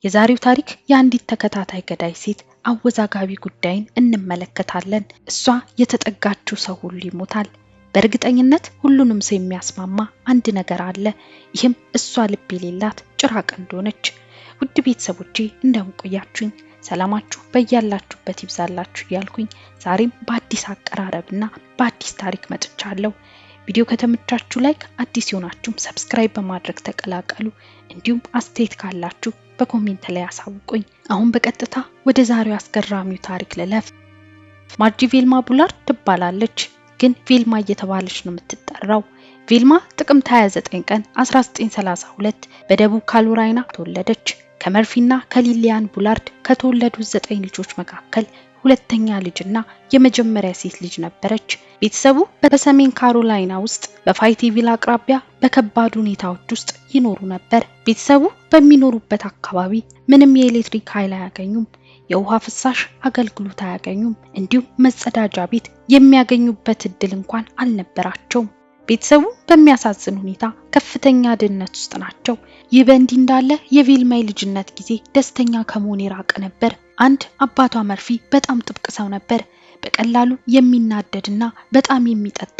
የዛሬው ታሪክ የአንዲት ተከታታይ ገዳይ ሴት አወዛጋቢ ጉዳይን እንመለከታለን። እሷ የተጠጋችው ሰው ሁሉ ይሞታል። በእርግጠኝነት ሁሉንም ሰው የሚያስማማ አንድ ነገር አለ። ይህም እሷ ልብ የሌላት ጭራቅ እንደሆነች። ውድ ቤተሰቦቼ እንደምን ቆያችሁኝ? ሰላማችሁ በያላችሁበት ይብዛላችሁ እያልኩኝ ዛሬም በአዲስ አቀራረብና በአዲስ ታሪክ መጥቻለሁ። ቪዲዮ ከተመቻችሁ ላይክ፣ አዲስ የሆናችሁም ሰብስክራይብ በማድረግ ተቀላቀሉ። እንዲሁም አስተያየት ካላችሁ በኮሜንት ላይ አሳውቁኝ። አሁን በቀጥታ ወደ ዛሬው አስገራሚው ታሪክ ልለፍ። ማርጂ ቬልማ ቡላርድ ትባላለች፣ ግን ቬልማ እየተባለች ነው የምትጠራው። ቬልማ ጥቅምት 29 ቀን 1932 በደቡብ ካሮላይና ተወለደች። ከመርፊና ከሊሊያን ቡላርድ ከተወለዱ 9 ልጆች መካከል ሁለተኛ ልጅና የመጀመሪያ ሴት ልጅ ነበረች። ቤተሰቡ በሰሜን ካሮላይና ውስጥ በፋይቲቪል አቅራቢያ በከባድ ሁኔታዎች ውስጥ ይኖሩ ነበር። ቤተሰቡ በሚኖሩበት አካባቢ ምንም የኤሌክትሪክ ኃይል አያገኙም፣ የውሃ ፍሳሽ አገልግሎት አያገኙም፣ እንዲሁም መጸዳጃ ቤት የሚያገኙበት እድል እንኳን አልነበራቸውም። ቤተሰቡ በሚያሳዝን ሁኔታ ከፍተኛ ድህነት ውስጥ ናቸው። ይህ በእንዲህ እንዳለ የቬልማ ልጅነት ጊዜ ደስተኛ ከመሆን የራቀ ነበር። አንድ አባቷ መርፊ በጣም ጥብቅ ሰው ነበር። በቀላሉ የሚናደድና በጣም የሚጠጣ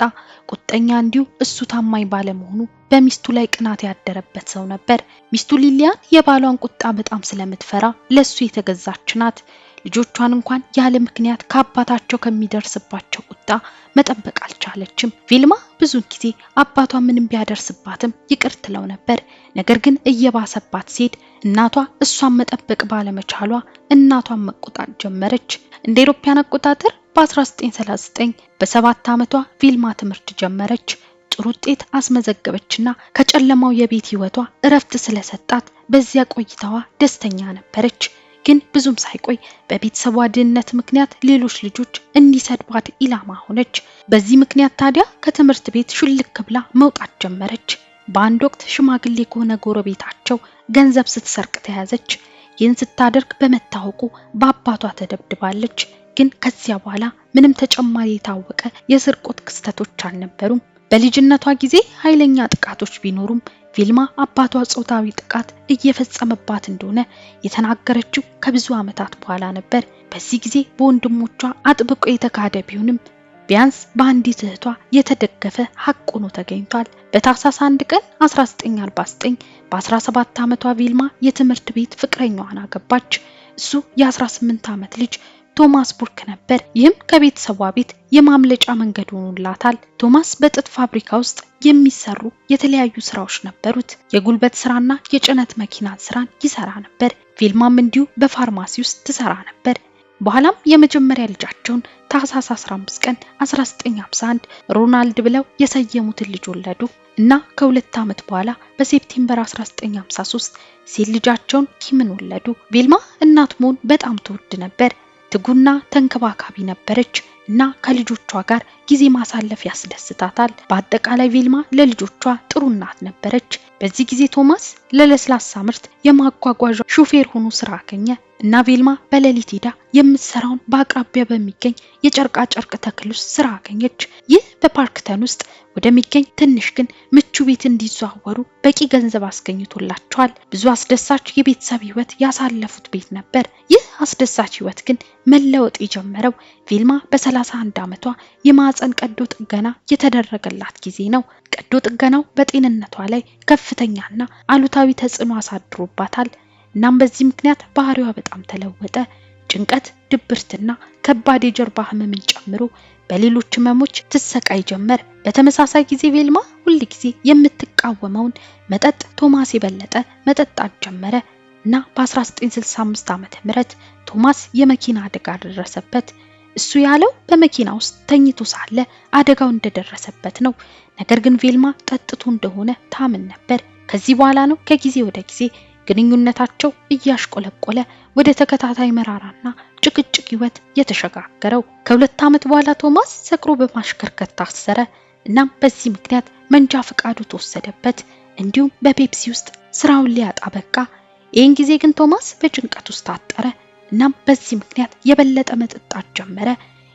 ቁጠኛ፣ እንዲሁ እሱ ታማኝ ባለመሆኑ በሚስቱ ላይ ቅናት ያደረበት ሰው ነበር። ሚስቱ ሊሊያን የባሏን ቁጣ በጣም ስለምትፈራ ለሱ የተገዛች ናት። ልጆቿን እንኳን ያለ ምክንያት ከአባታቸው ከሚደርስባቸው ቁጣ መጠበቅ አልቻለችም። ቬልማ ብዙ ጊዜ አባቷ ምንም ቢያደርስባትም ይቅር ትለው ነበር። ነገር ግን እየባሰባት ሲሄድ እናቷ እሷን መጠበቅ ባለመቻሏ እናቷን መቆጣት ጀመረች። እንደ አውሮፓውያን አቆጣጠር በ1939 በ7 ዓመቷ ቬልማ ትምህርት ጀመረች። ጥሩ ውጤት አስመዘገበችና ከጨለማው የቤት ህይወቷ እረፍት ስለሰጣት በዚያ ቆይታዋ ደስተኛ ነበረች። ግን ብዙም ሳይቆይ በቤተሰቧ ድህነት ምክንያት ሌሎች ልጆች እንዲሰድቧት ኢላማ ሆነች። በዚህ ምክንያት ታዲያ ከትምህርት ቤት ሹልክ ብላ መውጣት ጀመረች። በአንድ ወቅት ሽማግሌ ከሆነ ጎረቤታቸው ገንዘብ ስትሰርቅ ተያዘች። ይህን ስታደርግ በመታወቁ በአባቷ ተደብድባለች። ግን ከዚያ በኋላ ምንም ተጨማሪ የታወቀ የስርቆት ክስተቶች አልነበሩም። በልጅነቷ ጊዜ ኃይለኛ ጥቃቶች ቢኖሩም ቬልማ አባቷ ጾታዊ ጥቃት እየፈጸመባት እንደሆነ የተናገረችው ከብዙ ዓመታት በኋላ ነበር። በዚህ ጊዜ በወንድሞቿ አጥብቆ የተካደ ቢሆንም ቢያንስ በአንዲት እህቷ የተደገፈ ሐቅ ሆኖ ተገኝቷል። በታህሳስ 1 ቀን 1949 በ17 ዓመቷ ቬልማ የትምህርት ቤት ፍቅረኛዋን አገባች። እሱ የ18 ዓመት ልጅ ቶማስ ቡርክ ነበር። ይህም ከቤተሰቧ ቤት የማምለጫ መንገድ ሆኖላታል። ቶማስ በጥጥ ፋብሪካ ውስጥ የሚሰሩ የተለያዩ ስራዎች ነበሩት። የጉልበት ስራና የጭነት መኪና ስራን ይሰራ ነበር። ቬልማም እንዲሁ በፋርማሲ ውስጥ ትሰራ ነበር። በኋላም የመጀመሪያ ልጃቸውን ታህሳስ 15 ቀን 1951 ሮናልድ ብለው የሰየሙትን ልጅ ወለዱ እና ከ2 ዓመት በኋላ በሴፕቴምበር 1953 ሴት ልጃቸውን ኪምን ወለዱ። ቬልማ እናት መሆን በጣም ትወድ ነበር። ትጉና ተንከባካቢ ነበረች እና ከልጆቿ ጋር ጊዜ ማሳለፍ ያስደስታታል። በአጠቃላይ ቬልማ ለልጆቿ ጥሩ እናት ነበረች። በዚህ ጊዜ ቶማስ ለለስላሳ ምርት የማጓጓዣ ሹፌር ሆኖ ስራ አገኘ እና ቬልማ በሌሊት ሄዳ የምትሰራውን በአቅራቢያ በሚገኝ የጨርቃ ጨርቅ ተክል ውስጥ ስራ አገኘች። ይህ በፓርክተን ውስጥ ወደሚገኝ ትንሽ ግን ምቹ ቤት እንዲዘዋወሩ በቂ ገንዘብ አስገኝቶላቸዋል። ብዙ አስደሳች የቤተሰብ ህይወት ያሳለፉት ቤት ነበር። ይህ አስደሳች ህይወት ግን መለወጥ የጀመረው ቬልማ በ31 ዓመቷ የማህፀን ቀዶ ጥገና የተደረገላት ጊዜ ነው። ቀዶ ጥገናው በጤንነቷ ላይ ከፍተኛና አሉታዊ ተጽዕኖ አሳድሮባታል። እናም በዚህ ምክንያት ባህሪዋ በጣም ተለወጠ። ጭንቀት፣ ድብርትና ከባድ የጀርባ ህመምን ጨምሮ በሌሎች ህመሞች ትሰቃይ ጀመር። በተመሳሳይ ጊዜ ቬልማ ሁል ጊዜ የምትቃወመውን መጠጥ ቶማስ የበለጠ መጠጣት ጀመረ እና በ1965 ዓ.ም ቶማስ የመኪና አደጋ ደረሰበት። እሱ ያለው በመኪና ውስጥ ተኝቶ ሳለ አደጋው እንደደረሰበት ነው። ነገር ግን ቬልማ ጠጥቶ እንደሆነ ታምን ነበር። ከዚህ በኋላ ነው ከጊዜ ወደ ጊዜ ግንኙነታቸው እያሽቆለቆለ ወደ ተከታታይ መራራና ጭቅጭቅ ህይወት የተሸጋገረው። ከ2 ዓመት በኋላ ቶማስ ሰክሮ በማሽከርከር ታሰረ። እናም በዚህ ምክንያት መንጃ ፈቃዱ ተወሰደበት። እንዲሁም በፔፕሲ ውስጥ ስራውን ሊያጣ በቃ። ይህን ጊዜ ግን ቶማስ በጭንቀት ውስጥ ታጠረ። እናም በዚህ ምክንያት የበለጠ መጠጣት ጀመረ።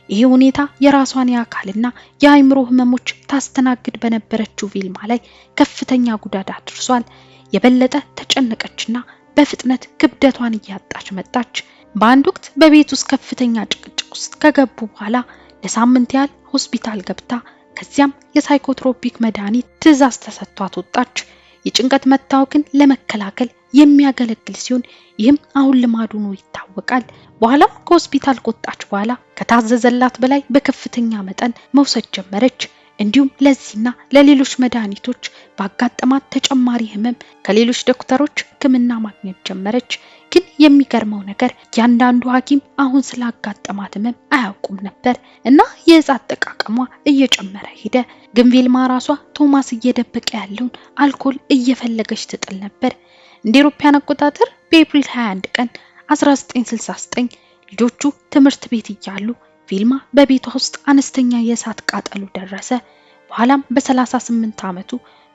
ይህ ሁኔታ የራሷን የአካልና የአይምሮ ህመሞች ታስተናግድ በነበረችው ቬልማ ላይ ከፍተኛ ጉዳት አድርሷል። የበለጠ ተጨነቀችና በፍጥነት ክብደቷን እያጣች መጣች። በአንድ ወቅት በቤት ውስጥ ከፍተኛ ጭቅጭቅ ውስጥ ከገቡ በኋላ ለሳምንት ያህል ሆስፒታል ገብታ ከዚያም የሳይኮትሮፒክ መድኃኒት ትዕዛዝ ተሰጥቷት ወጣች። የጭንቀት መታወክን ለመከላከል የሚያገለግል ሲሆን ይህም አሁን ልማዱ ነው ይታወቃል። በኋላም ከሆስፒታል ከወጣች በኋላ ከታዘዘላት በላይ በከፍተኛ መጠን መውሰድ ጀመረች። እንዲሁም ለዚህና ለሌሎች መድኃኒቶች ባጋጠማት ተጨማሪ ህመም ከሌሎች ዶክተሮች ሕክምና ማግኘት ጀመረች። ግን የሚገርመው ነገር ያንዳንዱ ሐኪም አሁን ስላጋጠማት ህመም አያውቁም ነበር እና የዕፅ አጠቃቀሟ እየጨመረ ሄደ። ግን ቪልማ ራሷ ቶማስ እየደበቀ ያለውን አልኮል እየፈለገች ትጥል ነበር። እንደ አውሮፓውያን አቆጣጠር በኤፕሪል 21 ቀን 1969 ልጆቹ ትምህርት ቤት እያሉ ቪልማ በቤቷ ውስጥ አነስተኛ የእሳት ቃጠሎ ደረሰ። በኋላም በ38 ዓመቱ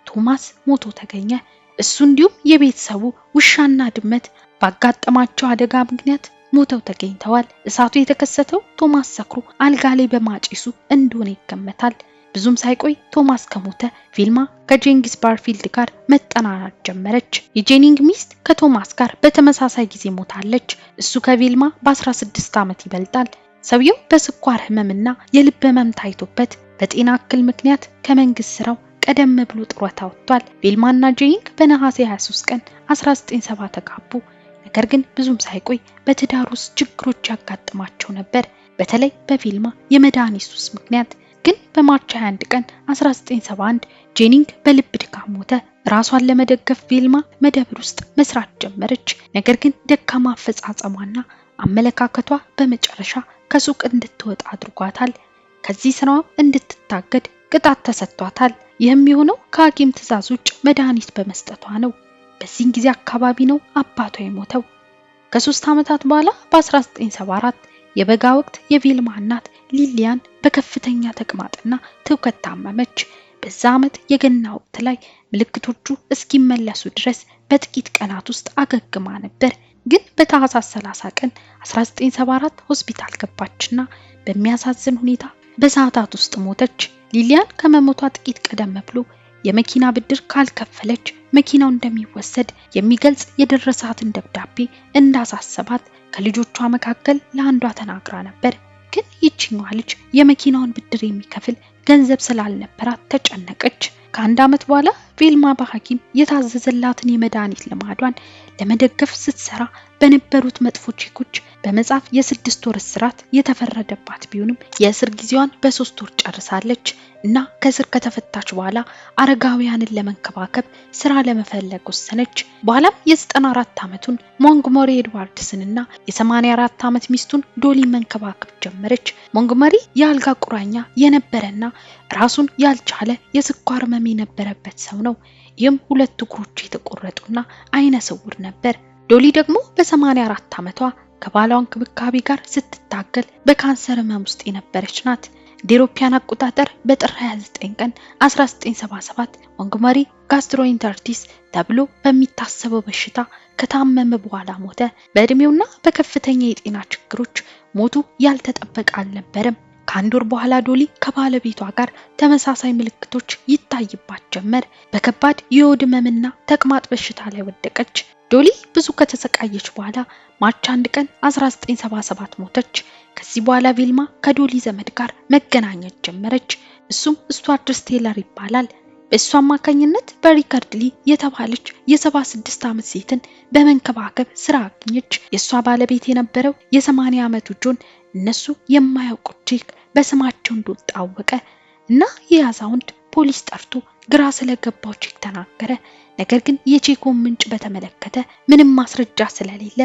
ቶማስ ሞቶ ተገኘ። እሱ እንዲሁም የቤተሰቡ ውሻና ድመት ባጋጠማቸው አደጋ ምክንያት ሞተው ተገኝተዋል። እሳቱ የተከሰተው ቶማስ ሰክሮ አልጋ ላይ በማጨሱ እንደሆነ ይገመታል። ብዙም ሳይቆይ ቶማስ ከሞተ ቪልማ ከጄኒንግ ባርፊልድ ጋር መጠናናት ጀመረች። የጄኒንግ ሚስት ከቶማስ ጋር በተመሳሳይ ጊዜ ሞታለች። እሱ ከቪልማ በ16 ዓመት ይበልጣል። ሰውየው በስኳር ህመምና የልብ ህመም ታይቶበት በጤና እክል ምክንያት ከመንግስት ስራው ቀደም ብሎ ጡረታ ወጥቷል። ቪልማና ጄኒንግ በነሐሴ 23 ቀን 1970 ተጋቡ። ነገር ግን ብዙም ሳይቆይ በትዳር ውስጥ ችግሮች ያጋጥማቸው ነበር፣ በተለይ በቪልማ የመድኃኒት ሱስ ምክንያት። ግን በማርች 21 ቀን 1971 ጄኒንግ በልብ ድካም ሞተ። ራሷን ለመደገፍ ቪልማ መደብር ውስጥ መስራት ጀመረች። ነገር ግን ደካማ አፈጻጸሟና አመለካከቷ በመጨረሻ ከሱቅ እንድትወጣ አድርጓታል። ከዚህ ስራዋ እንድትታገድ ቅጣት ተሰጥቷታል። ይህም የሆነው ከሐኪም ትዕዛዝ ውጭ መድኃኒት በመስጠቷ ነው። በዚህን ጊዜ አካባቢ ነው አባቷ የሞተው። ከ3 ዓመታት በኋላ በ1974 የበጋ ወቅት የቪልማ እናት ሊሊያን በከፍተኛ ተቅማጥና ትውከት ታመመች። በዛ ዓመት የገና ወቅት ላይ ምልክቶቹ እስኪመለሱ ድረስ በጥቂት ቀናት ውስጥ አገግማ ነበር። ግን በታህሳስ 30 ቀን 1974 ሆስፒታል ገባችና በሚያሳዝን ሁኔታ በሰዓታት ውስጥ ሞተች። ሊሊያን ከመሞቷ ጥቂት ቀደም ብሎ የመኪና ብድር ካልከፈለች መኪናው እንደሚወሰድ የሚገልጽ የደረሳትን ደብዳቤ እንዳሳሰባት ከልጆቿ መካከል ለአንዷ ተናግራ ነበር። ግን ይህችኛዋ ልጅ የመኪናውን ብድር የሚከፍል ገንዘብ ስላልነበራት ተጨነቀች። ከአንድ ዓመት በኋላ ቪልማ በሐኪም የታዘዘላትን የመድኃኒት ልማዷን ለመደገፍ ስትሰራ በነበሩት መጥፎ ቼኮች በመጻፍ የ6 ወር እስራት የተፈረደባት ቢሆንም የእስር ጊዜዋን በ3 ወር ጨርሳለች እና ከእስር ከተፈታች በኋላ አረጋውያንን ለመንከባከብ ስራ ለመፈለግ ወሰነች። በኋላም የ94 ዓመቱን ሞንጎመሪ ኤድዋርድስንና የ84 ዓመት ሚስቱን ዶሊ መንከባከብ ጀመረች። ሞንጎመሪ የአልጋ ቁራኛ የነበረና ራሱን ያልቻለ የስኳር ህመም የነበረበት ሰው ነው። ይህም 2 እግሮቹ የተቆረጡና አይነ ስውር ነበር። ዶሊ ደግሞ በ84 ዓመቷ ከባሏ እንክብካቤ ጋር ስትታገል በካንሰር ህመም ውስጥ የነበረች ናት። እንደ አውሮፓውያን አቆጣጠር በጥር 29 ቀን 1977 ሞንጎመሪ ጋስትሮኢንተርቲስ ተብሎ በሚታሰበው በሽታ ከታመመ በኋላ ሞተ። በእድሜውና በከፍተኛ የጤና ችግሮች ሞቱ ያልተጠበቀ አልነበረም። ከአንድ ወር በኋላ ዶሊ ከባለቤቷ ጋር ተመሳሳይ ምልክቶች ይታይባት ጀመር። በከባድ የሆድ ህመምና ተቅማጥ በሽታ ላይ ወደቀች። ዶሊ ብዙ ከተሰቃየች በኋላ ማርች 1 ቀን 1977 ሞተች። ከዚህ በኋላ ቪልማ ከዶሊ ዘመድ ጋር መገናኘት ጀመረች። እሱም ስቱዋርት ቴይለር ይባላል። በእሱ አማካኝነት በሪከርድ ሊ የተባለች የ76 ዓመት ሴትን በመንከባከብ ስራ አገኘች። የእሷ ባለቤት የነበረው የ80 ዓመቱ ጆን እነሱ የማያውቁት ቼክ በስማቸው እንደወጣ አወቀ እና የያዛውንድ ፖሊስ ጠርቶ ግራ ስለገባው ቼክ ተናገረ። ነገር ግን የቼኩን ምንጭ በተመለከተ ምንም ማስረጃ ስለሌለ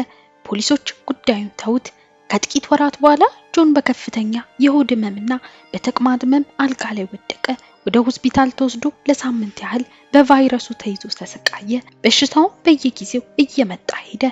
ፖሊሶች ጉዳዩን ተውት። ከጥቂት ወራት በኋላ ጆን በከፍተኛ የሆድ ህመምና በተቅማጥ ህመም አልጋ ላይ ወደቀ። ወደ ሆስፒታል ተወስዶ ለሳምንት ያህል በቫይረሱ ተይዞ ተሰቃየ። በሽታው በየጊዜው እየመጣ ሄደ።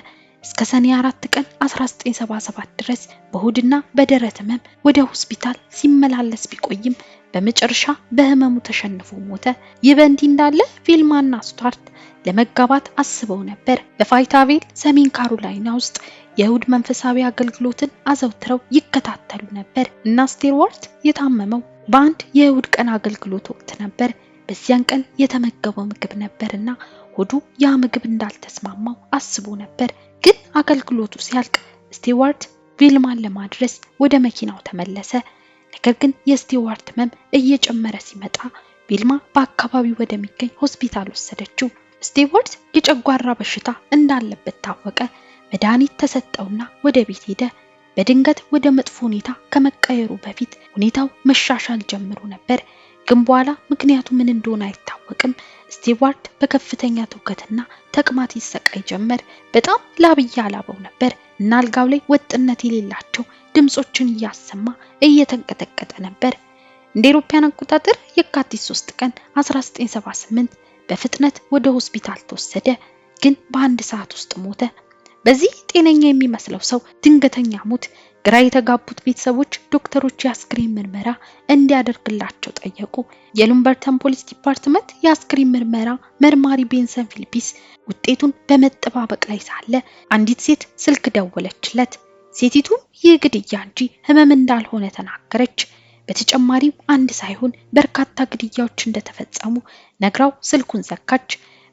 እስከ ሰኔ 4 ቀን 1977 ድረስ በሆድና በደረት ህመም ወደ ሆስፒታል ሲመላለስ ቢቆይም በመጨረሻ በህመሙ ተሸንፎ ሞተ። ይህ በእንዲህ እንዳለ ቪልማና ስቱዋርት ለመጋባት አስበው ነበር። በፋይታቬል ሰሜን ካሮላይና ውስጥ የእሁድ መንፈሳዊ አገልግሎትን አዘውትረው ይከታተሉ ነበር እና ስቴዋርት የታመመው በአንድ የእሁድ ቀን አገልግሎት ወቅት ነበር። በዚያን ቀን የተመገበው ምግብ ነበርና ሆዱ ያ ምግብ እንዳልተስማማው አስቦ ነበር። ግን አገልግሎቱ ሲያልቅ ስቲዋርት ቪልማን ለማድረስ ወደ መኪናው ተመለሰ። ነገር ግን የስቲዋርት ህመም እየጨመረ ሲመጣ ቪልማ በአካባቢው ወደሚገኝ ሆስፒታል ወሰደችው። ስቲዋርት የጨጓራ በሽታ እንዳለበት ታወቀ። መድኃኒት ተሰጠውና ወደ ቤት ሄደ። በድንገት ወደ መጥፎ ሁኔታ ከመቀየሩ በፊት ሁኔታው መሻሻል ጀምሮ ነበር። ግን በኋላ ምክንያቱ ምን እንደሆነ አይታወቅም። ስቲዋርት በከፍተኛ ትውከትና ተቅማጥ ይሰቃይ ጀመር። በጣም ላብ እያላበው ነበር እና አልጋው ላይ ወጥነት የሌላቸው ድምጾችን እያሰማ እየተንቀጠቀጠ ነበር። እንደ አውሮፓውያን አቆጣጠር የካቲት 3 ቀን 1978 በፍጥነት ወደ ሆስፒታል ተወሰደ። ግን በአንድ ሰዓት ውስጥ ሞተ። በዚህ ጤነኛ የሚመስለው ሰው ድንገተኛ ሞት ግራ የተጋቡት ቤተሰቦች ዶክተሮች የአስክሬን ምርመራ እንዲያደርግላቸው ጠየቁ። የሉምበርተን ፖሊስ ዲፓርትመንት የአስክሬን ምርመራ መርማሪ ቤንሰን ፊሊፕስ ውጤቱን በመጠባበቅ ላይ ሳለ አንዲት ሴት ስልክ ደወለችለት። ሴቲቱ ይህ ግድያ እንጂ ህመም እንዳልሆነ ተናገረች። በተጨማሪም አንድ ሳይሆን በርካታ ግድያዎች እንደተፈጸሙ ነግራው ስልኩን ዘጋች።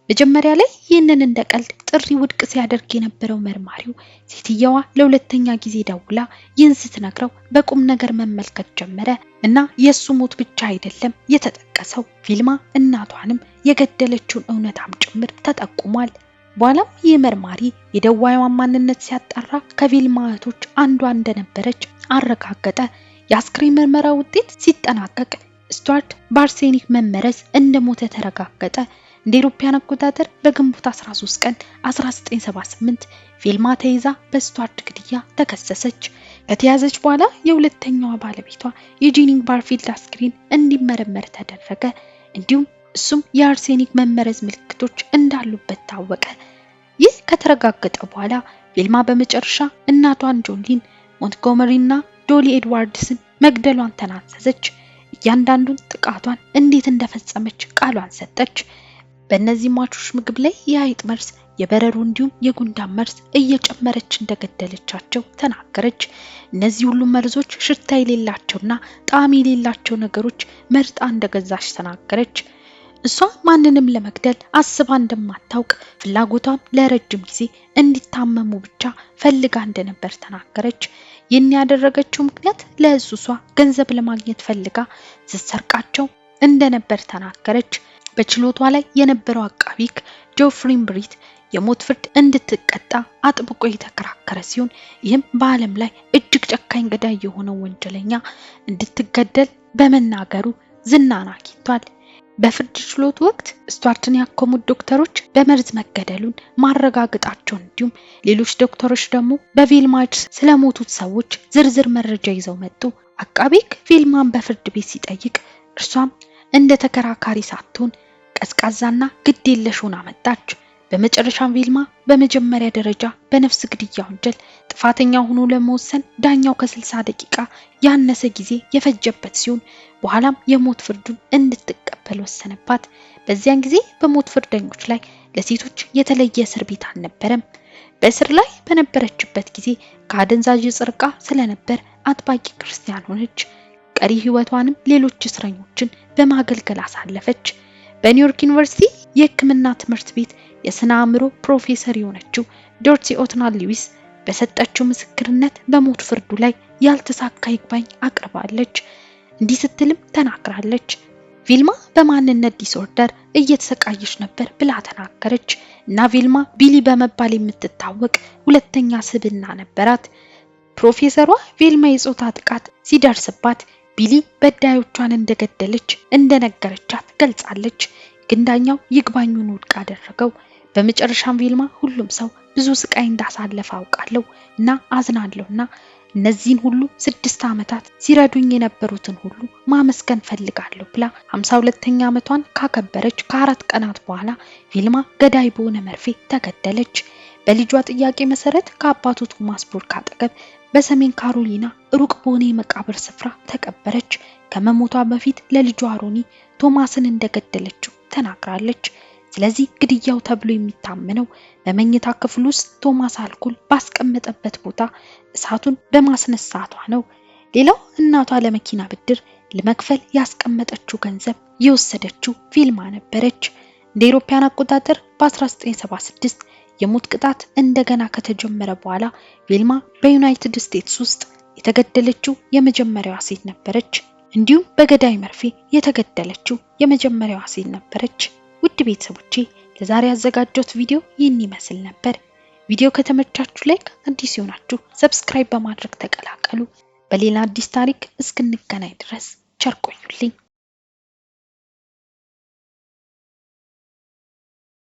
መጀመሪያ ላይ ይህንን እንደ ቀልድ ጥሪ ውድቅ ሲያደርግ የነበረው መርማሪው ሴትየዋ ለሁለተኛ ጊዜ ደውላ ይህን ስትነግረው በቁም ነገር መመልከት ጀመረ እና የሱ ሞት ብቻ አይደለም የተጠቀሰው ቪልማ እናቷንም የገደለችውን እውነታም ጭምር ተጠቁሟል። በኋላም ይህ መርማሪ የደዋዩን ማንነት ሲያጣራ ከቪልማ እህቶች አንዷ እንደነበረች አረጋገጠ። የአስክሬን ምርመራ ውጤት ሲጠናቀቅ ስቲዋርት በአርሴኒክ መመረዝ እንደሞተ ተረጋገጠ። እንደ አውሮፓውያን አቆጣጠር በግንቦት 13 ቀን 1978 ቪልማ ተይዛ በስቲዋርት ግድያ ተከሰሰች። ከተያዘች በኋላ የሁለተኛዋ ባለቤቷ የጂኒንግ ባርፊልድ አስክሬን እንዲመረመር ተደረገ። እንዲሁም እሱም የአርሴኒክ መመረዝ ምልክቶች እንዳሉበት ታወቀ። ይህ ከተረጋገጠ በኋላ ቪልማ በመጨረሻ እናቷን ጆሊን ሞንትጎመሪና ዶሊ ኤድዋርድስን መግደሏን ተናዘዘች። እያንዳንዱን ጥቃቷን እንዴት እንደፈጸመች ቃሏን ሰጠች። በእነዚህ ሟቾች ምግብ ላይ የአይጥ መርዝ፣ የበረሮ እንዲሁም የጉንዳን መርዝ እየጨመረች እንደገደለቻቸው ተናገረች። እነዚህ ሁሉ መርዞች ሽታ የሌላቸውና ጣዕም የሌላቸው ነገሮች መርጣ እንደገዛች ተናገረች። እሷ ማንንም ለመግደል አስባ እንደማታውቅ ፍላጎቷም ለረጅም ጊዜ እንዲታመሙ ብቻ ፈልጋ እንደነበር ተናገረች። ይህን ያደረገችው ምክንያት ለእሱሷ ገንዘብ ለማግኘት ፈልጋ ስትሰርቃቸው እንደነበር ተናገረች። በችሎቷ ላይ የነበረው አቃቢ ሕግ ጆፍሪ ብሪት የሞት ፍርድ እንድትቀጣ አጥብቆ የተከራከረ ሲሆን ይህም በዓለም ላይ እጅግ ጨካኝ ገዳይ የሆነው ወንጀለኛ እንድትገደል በመናገሩ ዝናን አግኝቷል። በፍርድ ችሎት ወቅት ስቲዋርትን ያከሙት ዶክተሮች በመርዝ መገደሉን ማረጋገጣቸውን እንዲሁም ሌሎች ዶክተሮች ደግሞ በቪልማ ስለሞቱት ሰዎች ዝርዝር መረጃ ይዘው መጡ። አቃቤ ሕግ ቪልማን በፍርድ ቤት ሲጠይቅ እርሷም እንደ ተከራካሪ ሳትሆን ቀዝቃዛና ግድ የለሽ ሆና መጣች። በመጨረሻም ቪልማ በመጀመሪያ ደረጃ በነፍስ ግድያ ወንጀል ጥፋተኛ ሆኖ ለመወሰን ዳኛው ከ60 ደቂቃ ያነሰ ጊዜ የፈጀበት ሲሆን በኋላም የሞት ፍርዱን እንድትቀበል ወሰነባት። በዚያን ጊዜ በሞት ፍርደኞች ላይ ለሴቶች የተለየ እስር ቤት አልነበረም። በእስር ላይ በነበረችበት ጊዜ ከአደንዛዥ ዕፅ ርቃ ስለነበር አጥባቂ ክርስቲያን ሆነች። ቀሪ ህይወቷንም ሌሎች እስረኞችን በማገልገል አሳለፈች። በኒውዮርክ ዩኒቨርሲቲ የሕክምና ትምህርት ቤት የስነ አእምሮ ፕሮፌሰር የሆነችው ዶርሲ ኦትናል ሉዊስ በሰጠችው ምስክርነት በሞት ፍርዱ ላይ ያልተሳካ ይግባኝ አቅርባለች። እንዲህ ስትልም ተናግራለች። ቪልማ በማንነት ዲስኦርደር እየተሰቃየች ነበር ብላ ተናገረች እና ቪልማ ቢሊ በመባል የምትታወቅ ሁለተኛ ስብዕና ነበራት። ፕሮፌሰሯ ቪልማ የጾታ ጥቃት ሲደርስባት ቢሊ በዳዮቿን እንደገደለች እንደነገረቻት ገልጻለች። ግን ዳኛው ይግባኙን ውድቅ አደረገው። በመጨረሻም ቪልማ ሁሉም ሰው ብዙ ስቃይ እንዳሳለፈ አውቃለሁ እና አዝናለሁና እነዚህን ሁሉ 6 ዓመታት ሲረዱኝ የነበሩትን ሁሉ ማመስገን ፈልጋለሁ ብላ 52ኛ ዓመቷን ካከበረች ከ4 ቀናት በኋላ ቪልማ ገዳይ በሆነ መርፌ ተገደለች። በልጇ ጥያቄ መሰረት ከአባቱ ቶማስ ቡርክ አጠገብ በሰሜን ካሮሊና ሩቅ በሆነ የመቃብር ስፍራ ተቀበረች። ከመሞቷ በፊት ለልጇ ሮኒ ቶማስን እንደገደለችው ተናግራለች። ስለዚህ ግድያው ተብሎ የሚታመነው በመኝታ ክፍል ውስጥ ቶማስ አልኮል ባስቀመጠበት ቦታ እሳቱን በማስነሳቷ ነው። ሌላው እናቷ ለመኪና ብድር ለመክፈል ያስቀመጠችው ገንዘብ የወሰደችው ቪልማ ነበረች። እንደ አውሮፓውያን አቆጣጠር በ1976 የሞት ቅጣት እንደገና ከተጀመረ በኋላ ቬልማ በዩናይትድ ስቴትስ ውስጥ የተገደለችው የመጀመሪያዋ ሴት ነበረች። እንዲሁም በገዳይ መርፌ የተገደለችው የመጀመሪያዋ ሴት ነበረች። ውድ ቤተሰቦቼ ለዛሬ ያዘጋጀሁት ቪዲዮ ይህን ይመስል ነበር። ቪዲዮ ከተመቻችሁ ላይክ፣ አዲስ ይሆናችሁ ሰብስክራይብ በማድረግ ተቀላቀሉ። በሌላ አዲስ ታሪክ እስክንገናኝ ድረስ ቸር ቆዩልኝ።